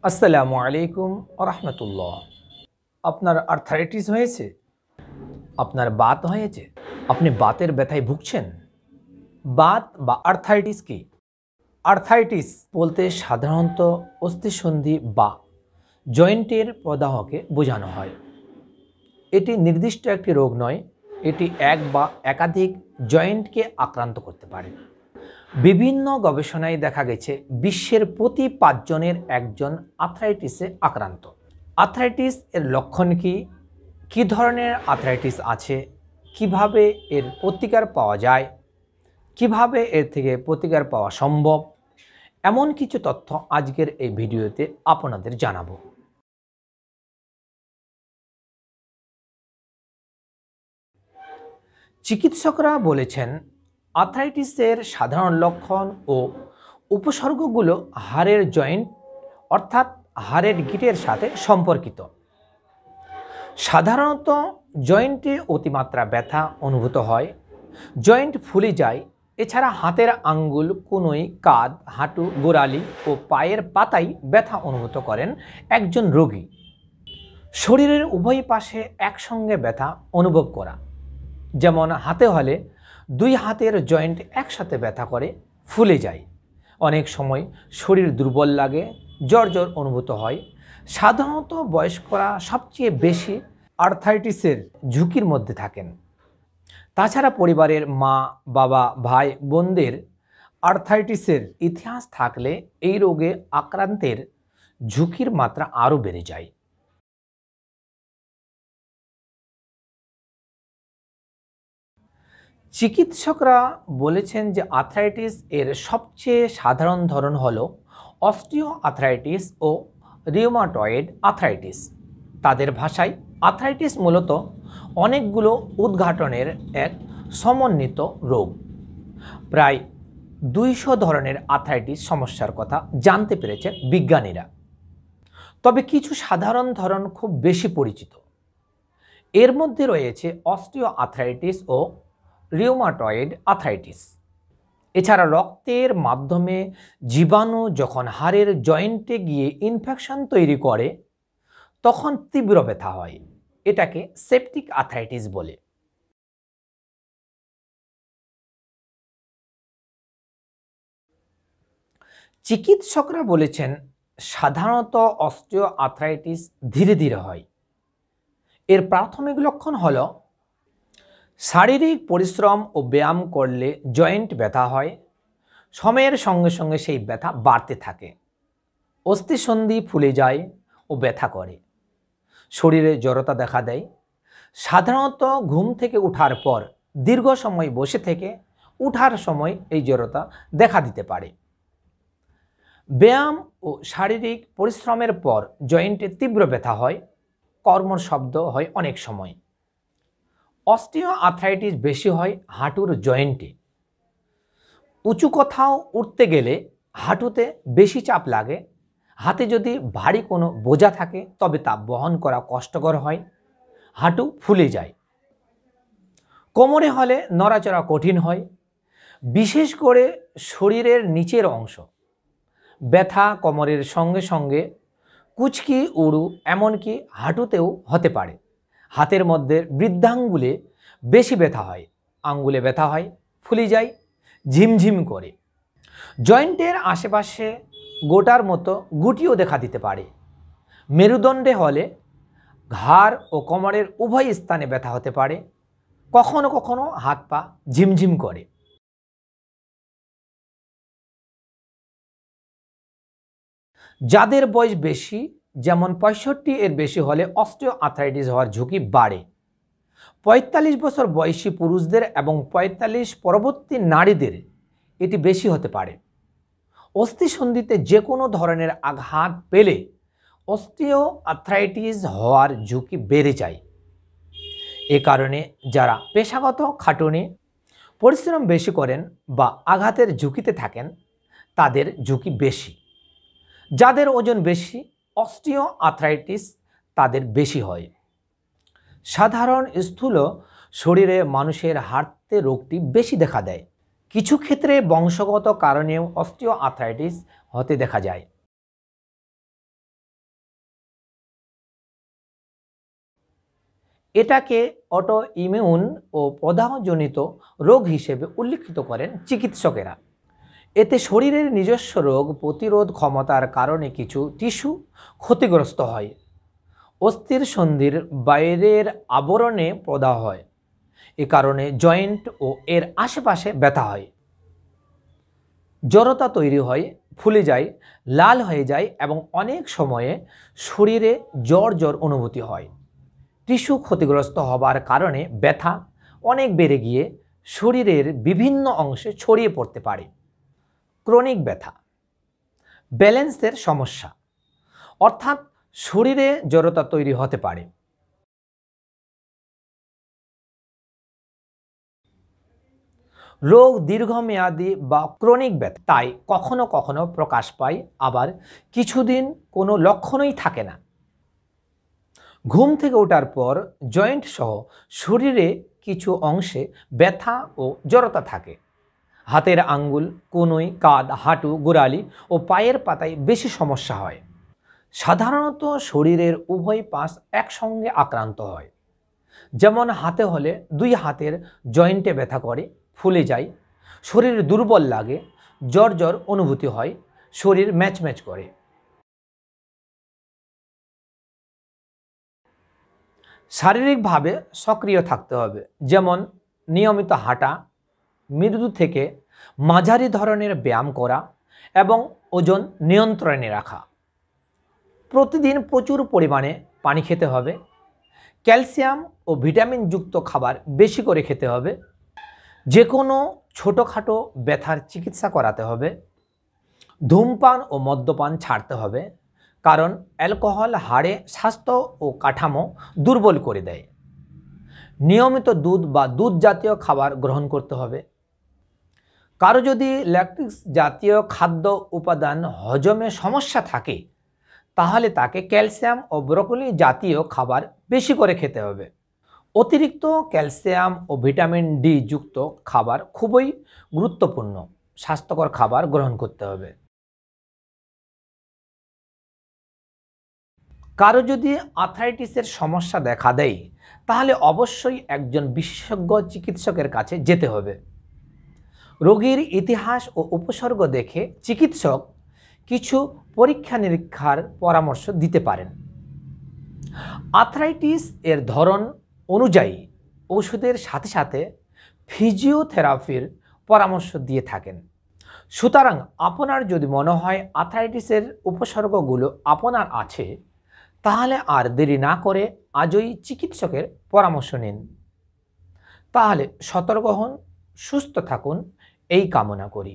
আসসালামু আলাইকুম রহমতুল্লাহ। আপনার আর্থারাইটিস হয়েছে? আপনার বাত হয়েছে? আপনি বাতের ব্যথায় ভুগছেন? বাত বা আর্থারাইটিস কি? আর্থারাইটিস বলতে সাধারণত অস্থিসন্ধি বা জয়েন্টের প্রদাহকে বোঝানো হয়। এটি নির্দিষ্ট একটি রোগ নয়, এটি এক বা একাধিক জয়েন্টকে আক্রান্ত করতে পারে। বিভিন্ন গবেষণায় দেখা গেছে বিশ্বের প্রতি ৫ জনের একজন আর্থ্রাইটিসে আক্রান্ত। আর্থ্রাইটিস এর লক্ষণ কি? কী ধরনের আর্থ্রাইটিস আছে? কিভাবে এর প্রতিকার পাওয়া যায়? কিভাবে এর থেকে প্রতিকার পাওয়া সম্ভব? এমন কিছু তথ্য আজকের এই ভিডিওতে আপনাদের জানাবো। চিকিৎসকরা বলেছেন আর্থ্রাইটিসের সাধারণ লক্ষণ ও উপসর্গগুলো হাড়ের জয়েন্ট অর্থাৎ হাড়ের গিঁটের সাথে সম্পর্কিত। সাধারণত জয়েন্টে অতিমাত্রা ব্যথা অনুভূত হয়, জয়েন্ট ফুলে যায়। এছাড়া হাতের আঙ্গুল, কনুই, কাঁধ, হাঁটু, গোড়ালি ও পায়ের পাতায় ব্যথা অনুভূত করেন একজন রোগী। শরীরের উভয় পাশে একসঙ্গে ব্যথা অনুভব করা, যেমন হাতে হলে 2 হাতের জয়েন্ট একসাথে ব্যথা করে, ফুলে যায়। অনেক সময় শরীর দুর্বল লাগে, জ্বর জ্বর অনুভূত হয়। সাধারণত বয়স্করা সবচেয়ে বেশি আর্থ্রাইটিসের ঝুঁকির মধ্যে থাকেন। তাছাড়া পরিবারের মা, বাবা, ভাই, বোনদের আর্থ্রাইটিসের ইতিহাস থাকলে এই রোগে আক্রান্তের ঝুঁকির মাত্রা আরও বেড়ে যায়। চিকিৎসকরা বলেছেন যে আর্থ্রাইটিস এর সবচেয়ে সাধারণ ধরন হল অস্টিও আর্থ্রাইটিস ও রিউমাটয়েড আর্থ্রাইটিস। তাদের ভাষায় আর্থ্রাইটিস মূলত অনেকগুলো উদ্ঘাটনের এক সমন্বিত রোগ। প্রায় 200 ধরনের আর্থ্রাইটিস সমস্যার কথা জানতে পেরেছেন বিজ্ঞানীরা। তবে কিছু সাধারণ ধরন খুব বেশি পরিচিত। এর মধ্যে রয়েছে অস্টিও আর্থ্রাইটিস ও রিউমাটয়েড আর্থ্রাইটিস। এছাড়া রক্তের মাধ্যমে জীবাণু যখন হাড়ের জয়েন্টে গিয়ে ইনফেকশন তৈরি করে তখন তীব্র ব্যথা হয়, এটাকে সেপটিক আর্থ্রাইটিস বলে। চিকিৎসকরা বলেছেন সাধারণত অস্টিও আর্থ্রাইটিস ধীরে ধীরে হয়। এর প্রাথমিক লক্ষণ হল শারীরিক পরিশ্রম ও ব্যায়াম করলে জয়েন্ট ব্যথা হয়, সময়ের সঙ্গে সঙ্গে সেই ব্যথা বাড়তে থাকে। অস্থিসন্ধি ফুলে যায় ও ব্যথা করে, শরীরে জড়তা দেখা দেয়। সাধারণত ঘুম থেকে ওঠার পর দীর্ঘ সময় বসে থেকে ওঠার সময় এই জড়তা দেখা দিতে পারে। ব্যায়াম ও শারীরিক পরিশ্রমের পর জয়েন্টে তীব্র ব্যথা হয়, কর্মর শব্দ হয় অনেক সময়। অস্টিও আর্থ্রাইটিস বেশি হয় হাঁটুর জয়েন্টে। উঁচু কোথাও উঠতে গেলে হাঁটুতে বেশি চাপ লাগে। হাতে যদি ভারী কোনো বোঝা থাকে তবে তা বহন করা কষ্টকর হয়, হাঁটু ফুলে যায়। কোমরে হলে নড়াচড়া কঠিন হয়, বিশেষ করে শরীরের নিচের অংশ। ব্যথা কোমরের সঙ্গে সঙ্গে কুচকি, উড়ু, এমনকি হাঁটুতেও হতে পারে। হাতের মধ্যে বৃদ্ধাঙ্গুলে বেশি ব্যথা হয়, আঙ্গুলে ব্যথা হয়, ফুলে যায়, ঝিমঝিম করে। জয়েন্টের আশেপাশে গোটার মতো গুটিও দেখা দিতে পারে। মেরুদণ্ডে হলে ঘাড় ও কোমরের উভয় স্থানে ব্যথা হতে পারে। কখনো কখনো হাত পা ঝিমঝিম করে। যাদের বয়স বেশি, যেমন 65 এর বেশি হলে অস্টিও আর্থ্রাইটিস হওয়ার ঝুঁকি বাড়ে। 45 বছর বয়সী পুরুষদের এবং 45 পরবর্তী নারীদের এটি বেশি হতে পারে। অস্থিসন্ধিতে যে কোনো ধরনের আঘাত পেলে অস্টিও আর্থ্রাইটিস হওয়ার ঝুঁকি বেড়ে যায়। এ কারণে যারা পেশাগত খাটুনি, পরিশ্রম বেশি করেন বা আঘাতের ঝুঁকিতে থাকেন তাদের ঝুঁকি বেশি। যাদের ওজন বেশি, অস্টিও আর্থ্রাইটিস তাদের বেশি হয়। সাধারণ স্থূল শরীরে মানুষের হাঁটতে রোগটি বেশি দেখা দেয়। কিছু ক্ষেত্রে বংশগত কারণেও অস্টিও আর্থ্রাইটিস হতে দেখা যায়। এটাকে অটো ইমিউন ও প্রদাহজনিত রোগ হিসেবে উল্লিখিত করেন চিকিৎসকেরা। এতে শরীরের নিজস্ব রোগ প্রতিরোধ ক্ষমতার কারণে কিছু টিস্যু ক্ষতিগ্রস্ত হয়। অস্থির সন্ধির বাইরের আবরণে প্রদাহ হয়। এ কারণে জয়েন্ট ও এর আশেপাশে ব্যথা হয়, জড়তা তৈরি হয়, ফুলে যায়, লাল হয়ে যায় এবং অনেক সময়ে শরীরে জ্বর জ্বর অনুভূতি হয়। টিস্যু ক্ষতিগ্রস্ত হবার কারণে ব্যথা অনেক বেড়ে গিয়ে শরীরের বিভিন্ন অংশে ছড়িয়ে পড়তে পারে। ক্রনিক ব্যথা, ব্যালেন্সের সমস্যা, অর্থাৎ শরীরে জড়তা তৈরি হতে পারে। রোগ দীর্ঘমেয়াদী বা ক্রনিক ব্যথা, তাই কখনো কখনো প্রকাশ পায়, আবার কিছুদিন কোনো লক্ষণই থাকে না। ঘুম থেকে ওঠার পর জয়েন্ট সহ শরীরে কিছু অংশে ব্যথা ও জড়তা থাকে। হাতের আঙ্গুল, কনুই, কাঁধ, হাঁটু, গোড়ালি ও পায়ের পাতায় বেশি সমস্যা হয়। সাধারণত শরীরের উভয় পাশ একসঙ্গে আক্রান্ত হয়। যেমন হাতে হলে দুই হাতের জয়েন্টে ব্যথা করে, ফুলে যায়, শরীর দুর্বল লাগে, জ্বর জ্বর অনুভূতি হয়, শরীর ম্যাচম্যাচ করে। শারীরিকভাবে সক্রিয় থাকতে হবে, যেমন নিয়মিত হাঁটা, মৃদু থেকে মাঝারি ধরনের ব্যায়াম করা এবং ওজন নিয়ন্ত্রণে রাখা। প্রতিদিন প্রচুর পরিমাণে পানি খেতে হবে। ক্যালসিয়াম ও ভিটামিনযুক্ত খাবার বেশি করে খেতে হবে। যে কোনো ছোটোখাটো ব্যথার চিকিৎসা করাতে হবে। ধূমপান ও মদ্যপান ছাড়তে হবে, কারণ অ্যালকোহল হাড়ে স্বাস্থ্য ও কাঠামো দুর্বল করে দেয়। নিয়মিত দুধ বা দুধ জাতীয় খাবার গ্রহণ করতে হবে। কারো যদি ল্যাকটিক্স জাতীয় খাদ্য উপাদান হজমে সমস্যা থাকে, তাহলে তাকে ক্যালসিয়াম ও ব্রোকলি জাতীয় খাবার বেশি করে খেতে হবে। অতিরিক্ত ক্যালসিয়াম ও ভিটামিন ডি যুক্ত খাবার খুবই গুরুত্বপূর্ণ। স্বাস্থ্যকর খাবার গ্রহণ করতে হবে। কারো যদি আর্থ্রাইটিসের সমস্যা দেখা দেয়, তাহলে অবশ্যই একজন বিশেষজ্ঞ চিকিৎসকের কাছে যেতে হবে। রোগীর ইতিহাস ও উপসর্গ দেখে চিকিৎসক কিছু পরীক্ষা নিরীক্ষার পরামর্শ দিতে পারেন। আর্থ্রাইটিস এর ধরন অনুযায়ী ওষুধের সাথে সাথে ফিজিওথেরাপির পরামর্শ দিয়ে থাকেন। সুতরাং আপনার যদি মনে হয় আর্থ্রাইটিসের উপসর্গগুলো আপনার আছে, তাহলে আর দেরি না করে আজই চিকিৎসকের পরামর্শ নিন। তাহলে সতর্ক হন, সুস্থ থাকুন, এই কামনা করি।